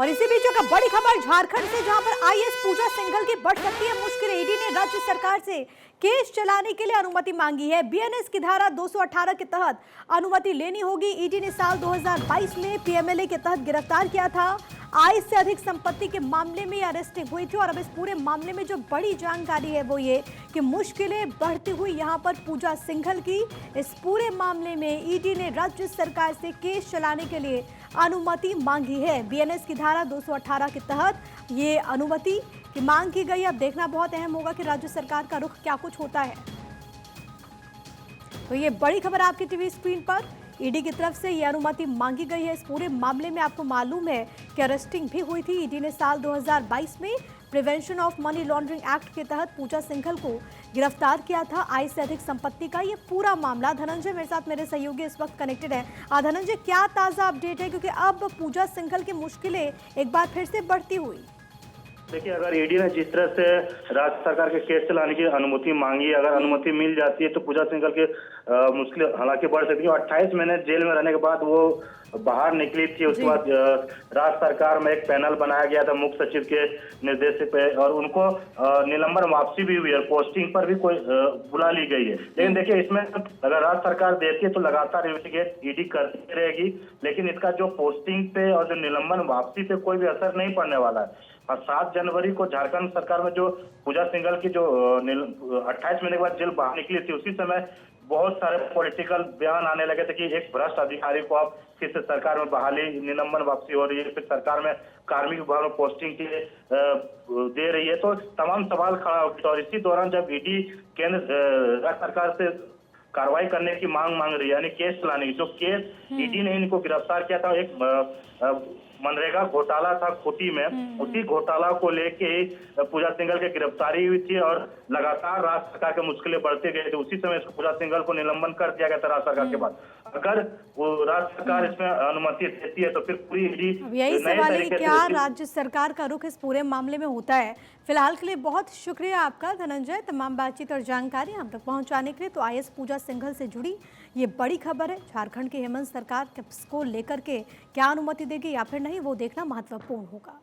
और इसी बीच एक बड़ी खबर झारखंड से, जहां पर आईएएस पूजा सिंघल की बढ़ सकती है मुश्किल। ईडी ने राज्य सरकार से केस चलाने के लिए अनुमति मांगी है। बीएनएस की धारा 218 के तहत अनुमति लेनी होगी। ईडी ने साल 2022 में पीएमएलए के तहत गिरफ्तार किया था। आय से अधिक संपत्ति के मामले में अरेस्टिंग हुई थी। और अब इस पूरे मामले में जो बड़ी जानकारी है वो ये कि मुश्किलें बढ़ती हुई यहां पर पूजा सिंघल की। इस पूरे मामले में ईडी ने राज्य सरकार से केस चलाने के लिए अनुमति मांगी है। बीएनएस की धारा 218 के तहत ये अनुमति की मांग की गई। अब देखना बहुत अहम होगा कि राज्य सरकार का रुख क्या कुछ होता है। तो ये बड़ी खबर आपकी टीवी स्क्रीन पर, ईडी की तरफ से ये अनुमति मांगी गई है। इस पूरे मामले में आपको मालूम है कि अरेस्टिंग भी हुई थी। ईडी ने साल 2022 में prevention of money laundering act के तहत पूजा सिंघल को गिरफ्तार किया था। आय से अधिक संपत्ति का ये पूरा मामला। धनंजय मेरे साथ, मेरे सहयोगी इस वक्त कनेक्टेड है। धनंजय, क्या ताजा अपडेट है, क्योंकि अब पूजा सिंघल की मुश्किलें एक बार फिर से बढ़ती हुई। देखिए, अगर ईडी ने जिस तरह से राज्य सरकार के केस चलाने की अनुमति मांगी, अगर अनुमति मिल जाती है तो पूजा सिंघल की मुश्किल हालांकि बढ़ सकती है। 28 महीने जेल में रहने के बाद वो बाहर निकली थी। उसके बाद राज्य सरकार में एक पैनल बनाया गया था मुख्य सचिव के निर्देश पे, और उनको निलंबन वापसी भी हुई है। पोस्टिंग पर भी कोई बुला ली गई है। लेकिन देखिए, इसमें अगर राज्य सरकार देती है तो लगातार इन्वेस्टिगेट ईडी करती रहेगी, लेकिन इसका जो पोस्टिंग पे और जो निलंबन वापसी पे कोई भी असर नहीं पड़ने वाला है। और 7 जनवरी को झारखंड सरकार में जो पूजा सिंघल की जो 28 महीने के बाद जेल बाहर निकली थी, उसी समय बहुत सारे पॉलिटिकल बयान आने लगे थे कि एक भ्रष्ट अधिकारी को आप फिर से सरकार में बहाली, निलंबन वापसी हो रही है, फिर सरकार में कार्मिक विभाग में पोस्टिंग के दे रही है। तो तमाम सवाल खड़ा उठे। और इसी दौरान जब ईडी केंद्र राज्य सरकार से कार्रवाई करने की मांग रही है, यानी केस चलाने की, जो केस ईडी ने इनको गिरफ्तार किया था, एक मनरेगा घोटाला था खूंटी में, उसी घोटाला को लेके ही पूजा सिंघल की गिरफ्तारी हुई थी। और लगातार राज्य सरकार के मुश्किलें बढ़ते गए थे। उसी समय इसको पूजा सिंघल को निलंबन कर दिया गया था राज्य सरकार के बाद। अगर वो राज्य सरकार इसमें अनुमति देती है तो फिर पूरी ईडी यही सवाल है कि क्या राज्य सरकार का रुख इस पूरे मामले में होता है। फिलहाल के लिए बहुत शुक्रिया आपका धनंजय, तमाम बातचीत और जानकारी हम तक पहुंचाने के लिए। तो आईएएस पूजा सिंघल से जुड़ी ये बड़ी खबर है। झारखंड की हेमंत सरकार को लेकर के क्या अनुमति देगी या फिर नहीं, वो देखना महत्वपूर्ण होगा।